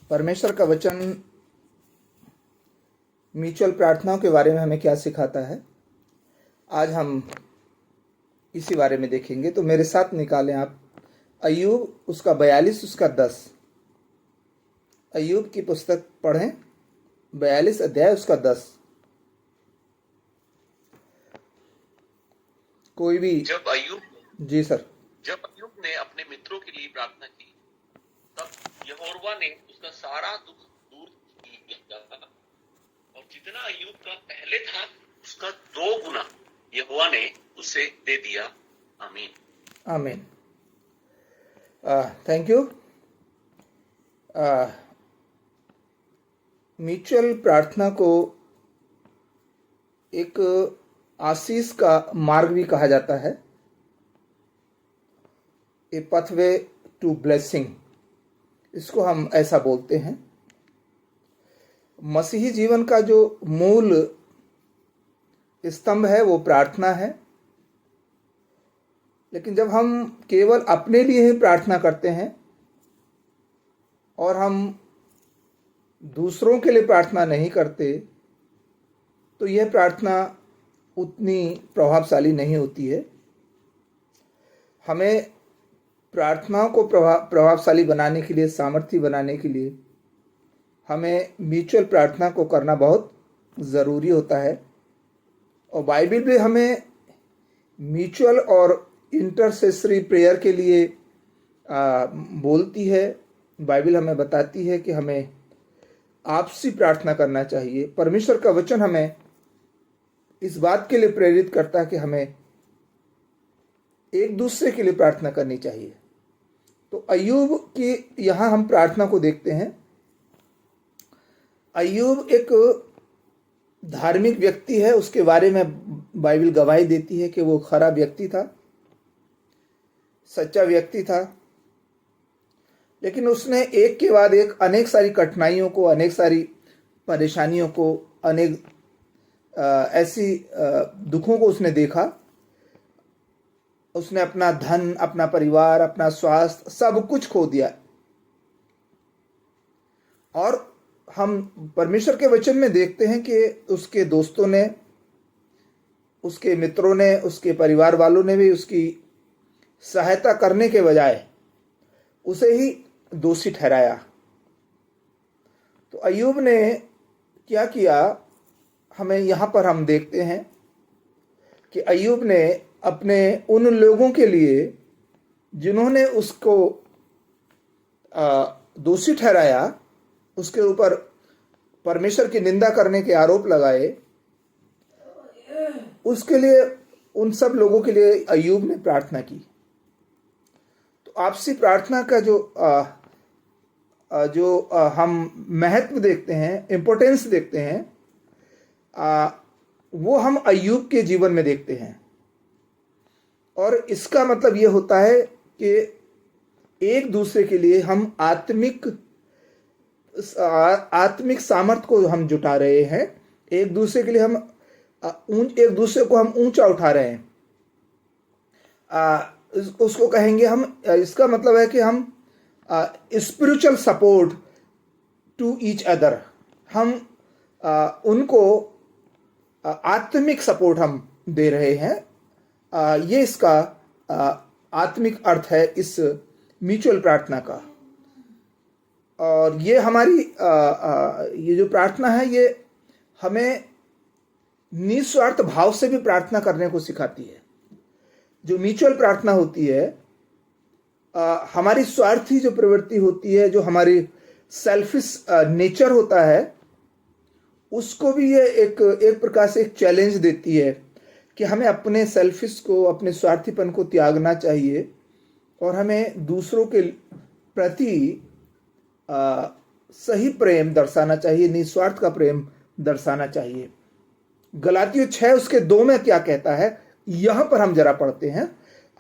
परमेश्वर का वचन म्यूचुअल प्रार्थनाओं के बारे में हमें क्या सिखाता है, आज हम इसी बारे में देखेंगे। तो मेरे साथ निकालें आप अय्यूब उसका 42 उसका 10। अय्यूब की पुस्तक पढ़ें, 42 अध्याय उसका 10। कोई भी जी सर। जब अय्यूब ने अपने मित्रों के लिए प्रार्थना की, तब यहोवा ने उसका सारा दुख दूर किया और जितना अय्यूब का पहले था उसका 2 गुना यहोवा ने उसे दे दिया। आमीन आमीन। Thank you. म्यूचुअल प्रार्थना को एक आशीष का मार्ग भी कहा जाता है, ए पाथवे टू ब्लेसिंग, इसको हम ऐसा बोलते हैं। मसीही जीवन का जो मूल स्तंभ है वो प्रार्थना है, लेकिन जब हम केवल अपने लिए ही प्रार्थना करते हैं और हम दूसरों के लिए प्रार्थना नहीं करते, तो यह प्रार्थना उतनी प्रभावशाली नहीं होती है। हमें प्रार्थनाओं को प्रभावशाली बनाने के लिए, सामर्थ्य बनाने के लिए हमें म्यूचुअल प्रार्थना को करना बहुत ज़रूरी होता है। और बाइबल भी हमें म्यूचुअल और इंटरसेसरी प्रेयर के लिए बोलती है। बाइबल हमें बताती है कि हमें आपसी प्रार्थना करना चाहिए। परमेश्वर का वचन हमें इस बात के लिए प्रेरित करता है कि हमें एक दूसरे के लिए प्रार्थना करनी चाहिए। तो अय्यूब की यहाँ हम प्रार्थना को देखते हैं। अय्यूब एक धार्मिक व्यक्ति है, उसके बारे में बाइबल गवाही देती है कि वो खरा व्यक्ति था, सच्चा व्यक्ति था, लेकिन उसने एक के बाद एक अनेक सारी कठिनाइयों को, अनेक सारी परेशानियों को, अनेक ऐसी दुखों को उसने देखा। उसने अपना धन, अपना परिवार, अपना स्वास्थ्य, सब कुछ खो दिया। और हम परमेश्वर के वचन में देखते हैं कि उसके दोस्तों ने, उसके मित्रों ने, उसके परिवार वालों ने भी उसकी सहायता करने के बजाय उसे ही दोषी ठहराया। तो अय्यूब ने क्या किया, हमें यहाँ पर हम देखते हैं कि अय्यूब ने अपने उन लोगों के लिए जिन्होंने उसको दोषी ठहराया, उसके ऊपर परमेश्वर की निंदा करने के आरोप लगाए, उसके लिए, उन सब लोगों के लिए अय्यूब ने प्रार्थना की। तो आपसी प्रार्थना का जो हम महत्व देखते हैं, इम्पोर्टेंस देखते हैं, वो हम अय्यूब के जीवन में देखते हैं। और इसका मतलब ये होता है कि एक दूसरे के लिए हम आत्मिक सामर्थ्य को हम जुटा रहे हैं। एक दूसरे के लिए हम एक दूसरे को हम ऊंचा उठा रहे हैं। उसको कहेंगे हम, इसका मतलब है कि हम spiritual support to each other, हम उनको आत्मिक सपोर्ट हम दे रहे हैं। ये इसका आत्मिक अर्थ है इस म्यूचुअल प्रार्थना का। और ये हमारी ये जो प्रार्थना है, ये हमें निस्वार्थ भाव से भी प्रार्थना करने को सिखाती है। जो म्यूचुअल प्रार्थना होती है, हमारी स्वार्थी जो प्रवृत्ति होती है, जो हमारी सेल्फिश नेचर होता है, उसको भी ये एक प्रकार से एक चैलेंज देती है कि हमें अपने सेल्फिश को, अपने स्वार्थीपन को त्यागना चाहिए और हमें दूसरों के प्रति सही प्रेम दर्शाना चाहिए, निस्वार्थ का प्रेम दर्शाना चाहिए। गलातियों 6 उसके 2 में क्या कहता है, यहाँ पर हम जरा पढ़ते हैं,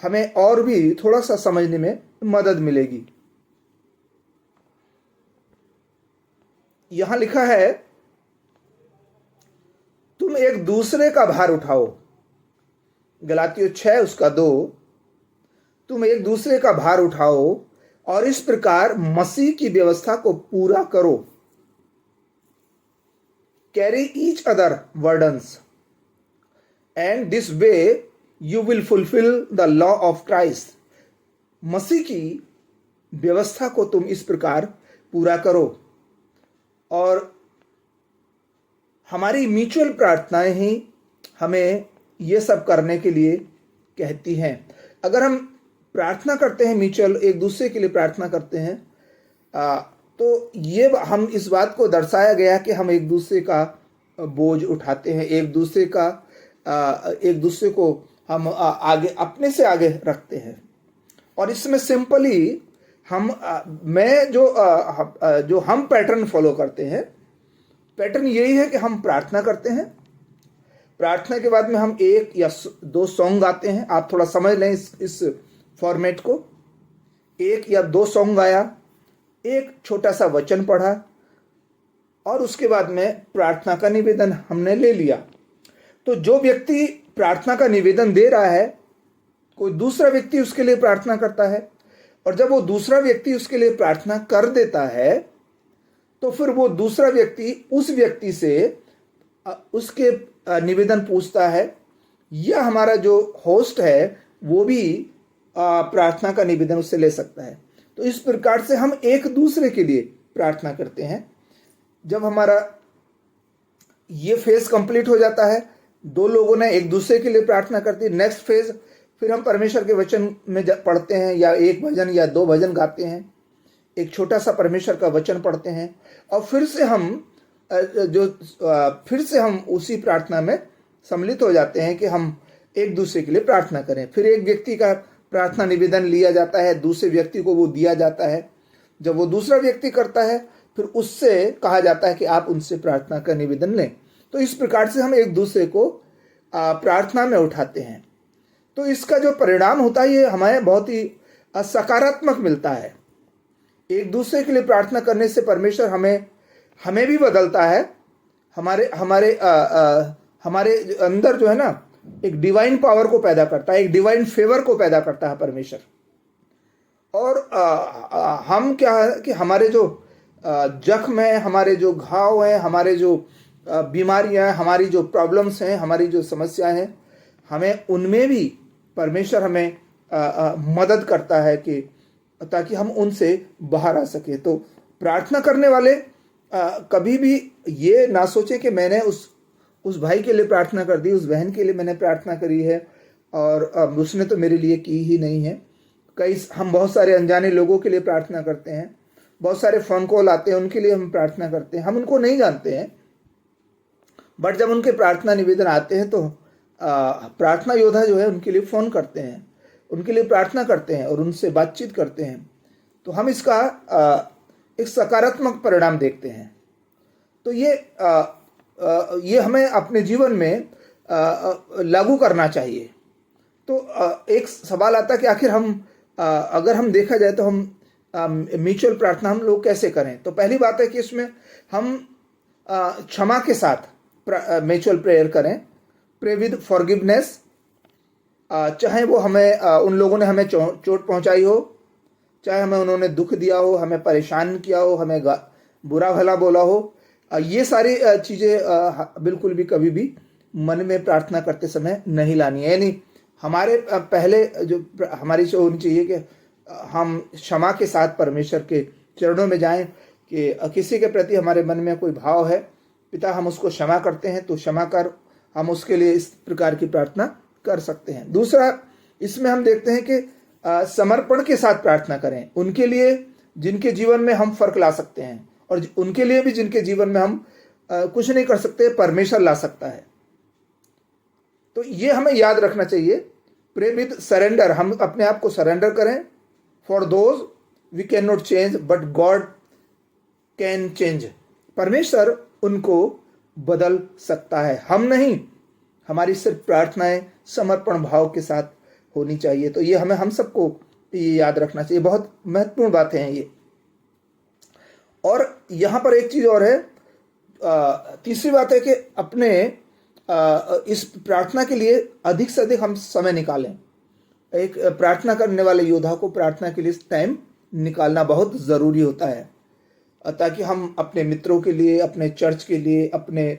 हमें और भी थोड़ा सा समझने में मदद मिलेगी। यहाँ लिखा है, तुम एक दूसरे का भार उठाओ। गलातियों 6 उसका 2, तुम एक दूसरे का भार उठाओ और इस प्रकार मसीह की व्यवस्था को पूरा करो। Carry each other burdens and this way you will fulfil the law of Christ. मसीह की व्यवस्था को तुम इस प्रकार पूरा करो। और हमारी म्यूचुअल प्रार्थनाएं ही हमें ये सब करने के लिए कहती हैं। अगर हम प्रार्थना करते हैं, म्यूचुअल एक दूसरे के लिए प्रार्थना करते हैं, तो ये हम इस बात को दर्शाया गया कि हम एक दूसरे का बोझ उठाते हैं, एक दूसरे को हम आगे अपने से आगे रखते हैं। और इसमें सिंपली जो हम पैटर्न फॉलो करते हैं, पैटर्न यही है कि हम प्रार्थना करते हैं, प्रार्थना के बाद में हम एक या दो सॉन्ग गाते हैं। आप थोड़ा समझ लें इस फॉर्मेट को। एक या दो सॉन्ग गाया, एक छोटा सा वचन पढ़ा, और उसके बाद में प्रार्थना का निवेदन हमने ले लिया। तो जो व्यक्ति प्रार्थना का निवेदन दे रहा है, कोई दूसरा व्यक्ति उसके लिए प्रार्थना करता है, और जब वो दूसरा व्यक्ति उसके लिए प्रार्थना कर देता है, तो फिर वो दूसरा व्यक्ति उस व्यक्ति से उसके निवेदन पूछता है, या हमारा जो होस्ट है वो भी प्रार्थना का निवेदन उससे ले सकता है। तो इस प्रकार से हम एक दूसरे के लिए प्रार्थना करते हैं। जब हमारा ये फेज कंप्लीट हो जाता है, दो लोगों ने एक दूसरे के लिए प्रार्थना करती है, नेक्स्ट फेज फिर हम परमेश्वर के वचन में पढ़ते हैं, या एक भजन या दो भजन गाते हैं, एक छोटा सा परमेश्वर का वचन पढ़ते हैं, और फिर से हम उसी प्रार्थना में सम्मिलित हो जाते हैं कि हम एक दूसरे के लिए प्रार्थना करें। फिर एक व्यक्ति का प्रार्थना निवेदन लिया जाता है, दूसरे व्यक्ति को वो दिया जाता है। जब वो दूसरा व्यक्ति करता है, फिर उससे कहा जाता है कि आप उनसे प्रार्थना का निवेदन लें। तो इस प्रकार से हम एक दूसरे को प्रार्थना में उठाते हैं। तो इसका जो परिणाम होता है, ये हमें बहुत ही सकारात्मक मिलता है। एक दूसरे के लिए प्रार्थना करने से परमेश्वर हमें भी बदलता है। हमारे अंदर जो है ना, एक डिवाइन पावर को पैदा करता है, एक डिवाइन फेवर को पैदा करता है परमेश्वर। और हम क्या है कि हमारे जो जख्म है, हमारे जो घाव हैं, हमारे जो बीमारियां हैं, हमारी जो प्रॉब्लम्स हैं, हमारी जो समस्याएं हैं, हमें उनमें भी परमेश्वर हमें मदद करता है कि ताकि हम उनसे बाहर आ सके। तो प्रार्थना करने वाले कभी भी ये ना सोचें कि मैंने उस भाई के लिए प्रार्थना कर दी, उस बहन के लिए मैंने प्रार्थना करी है और उसने तो मेरे लिए की ही नहीं है। हम बहुत सारे अनजाने लोगों के लिए प्रार्थना करते हैं, बहुत सारे फ़ोन कॉल आते हैं, उनके लिए हम प्रार्थना करते हैं। हम उनको नहीं जानते हैं, बट जब उनके प्रार्थना निवेदन आते हैं तो प्रार्थना योद्धा जो है उनके लिए फ़ोन करते हैं, उनके लिए प्रार्थना करते हैं और उनसे बातचीत करते हैं। तो हम इसका एक सकारात्मक परिणाम देखते हैं। तो ये हमें अपने जीवन में लागू करना चाहिए। तो एक सवाल आता है कि आखिर अगर हम देखा जाए तो हम म्यूचुअल प्रार्थना हम लोग कैसे करें। तो पहली बात है कि इसमें हम क्षमा के साथ म्यूचुअल प्रेयर करें, प्रे विद फॉरगिवनेस। चाहे वो उन लोगों ने हमें चोट पहुंचाई हो, चाहे हमें उन्होंने दुख दिया हो, हमें परेशान किया हो, हमें बुरा भला बोला हो, ये सारी चीज़ें बिल्कुल भी कभी भी मन में प्रार्थना करते समय नहीं लानी है। यानी हमारे पहले जो हमारी सोच होनी चाहिए कि हम क्षमा के साथ परमेश्वर के चरणों में जाएं कि किसी के प्रति हमारे मन में कोई भाव है, पिता हम उसको क्षमा करते हैं, तो क्षमा कर, हम उसके लिए इस प्रकार की प्रार्थना कर सकते हैं। दूसरा, इसमें हम देखते हैं कि समर्पण के साथ प्रार्थना करें, उनके लिए जिनके जीवन में हम फर्क ला सकते हैं, और उनके लिए भी जिनके जीवन में हम कुछ नहीं कर सकते, परमेश्वर ला सकता है। तो ये हमें याद रखना चाहिए। प्रे विद सरेंडर, हम अपने आप को सरेंडर करें। For those we can not change but God can change, परमेश्वर उनको बदल सकता है, हम नहीं। हमारी सिर्फ प्रार्थनाएं समर्पण भाव के साथ होनी चाहिए। तो ये हम सबको ये याद रखना चाहिए, बहुत महत्वपूर्ण बातें हैं ये। और यहाँ पर एक चीज़ और है, तीसरी बात है कि अपने इस प्रार्थना के लिए अधिक से अधिक हम समय निकालें। एक प्रार्थना करने वाले योद्धा को प्रार्थना के लिए टाइम निकालना बहुत ज़रूरी होता है, ताकि हम अपने मित्रों के लिए, अपने चर्च के लिए, अपने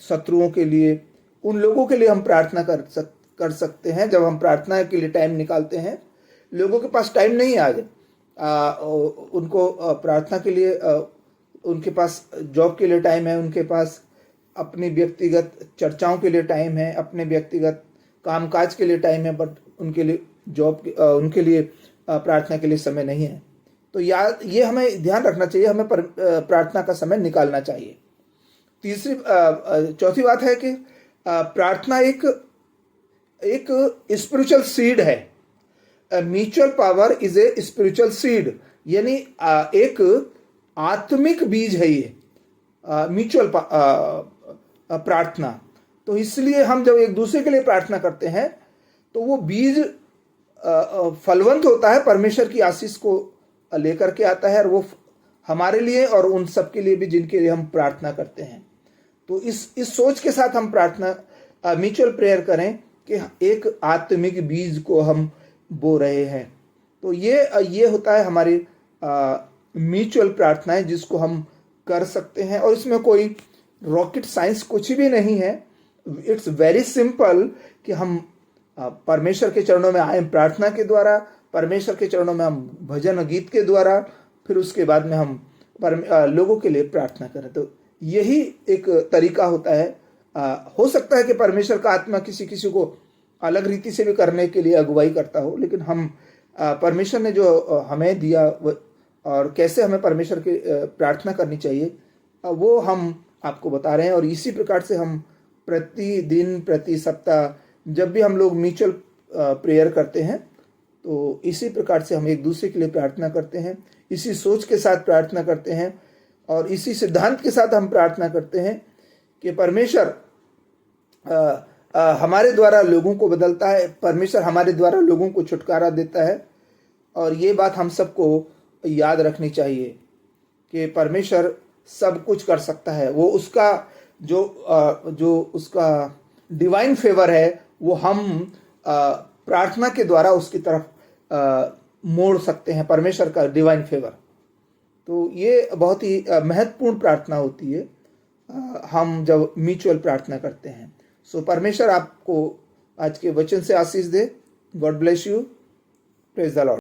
शत्रुओं के लिए, उन लोगों के लिए हम प्रार्थना कर सकते हैं। जब हम प्रार्थना के लिए टाइम निकालते हैं, लोगों के पास टाइम नहीं है आज, उनको प्रार्थना के लिए, उनके पास जॉब के लिए टाइम है, उनके पास अपनी व्यक्तिगत चर्चाओं के लिए टाइम है, अपने व्यक्तिगत कामकाज के लिए टाइम है, बट उनके लिए उनके लिए प्रार्थना के लिए समय नहीं है। तो ये हमें ध्यान रखना चाहिए, हमें प्रार्थना का समय निकालना चाहिए। चौथी बात है कि प्रार्थना एक स्पिरिचुअल सीड है। Mutual power is a spiritual seed, यानी एक आत्मिक बीज है ये म्यूचुअल प्रार्थना। तो इसलिए हम जब एक दूसरे के लिए प्रार्थना करते हैं तो वो बीज फलवंत होता है, परमेश्वर की आशीष को लेकर के आता है, और वो हमारे लिए और उन सब के लिए भी जिनके लिए हम प्रार्थना करते हैं। तो इस सोच के साथ हम प्रार्थना म्यूचुअल प्रेयर करें कि एक आत्मिक बीज को हम बो रहे हैं। तो ये होता है हमारी म्यूचुअल प्रार्थनाएं जिसको हम कर सकते हैं, और इसमें कोई रॉकेट साइंस कुछ भी नहीं है। इट्स वेरी सिंपल कि हम परमेश्वर के चरणों में आए प्रार्थना के द्वारा, परमेश्वर के चरणों में हम भजन गीत के द्वारा, फिर उसके बाद में हम लोगों के लिए प्रार्थना करें। तो यही एक तरीका होता है। हो सकता है कि परमेश्वर का आत्मा किसी किसी को अलग रीति से भी करने के लिए अगुवाई करता हो, लेकिन हम परमेश्वर ने जो हमें दिया और कैसे हमें परमेश्वर की प्रार्थना करनी चाहिए वो हम आपको बता रहे हैं। और इसी प्रकार से हम प्रतिदिन, प्रति सप्ताह जब भी हम लोग म्यूचुअल प्रेयर करते हैं तो इसी प्रकार से हम एक दूसरे के लिए प्रार्थना करते हैं, इसी सोच के साथ प्रार्थना करते हैं, और इसी सिद्धांत के साथ हम प्रार्थना करते हैं कि परमेश्वर हमारे द्वारा लोगों को बदलता है, परमेश्वर हमारे द्वारा लोगों को छुटकारा देता है। और ये बात हम सबको याद रखनी चाहिए कि परमेश्वर सब कुछ कर सकता है। वो उसका जो उसका डिवाइन फेवर है वो हम प्रार्थना के द्वारा उसकी तरफ मोड़ सकते हैं, परमेश्वर का डिवाइन फेवर। तो ये बहुत ही महत्वपूर्ण प्रार्थना होती है हम जब म्यूचुअल प्रार्थना करते हैं। सो परमेश्वर आपको आज के वचन से आशीष दे। God bless you. Praise the Lord.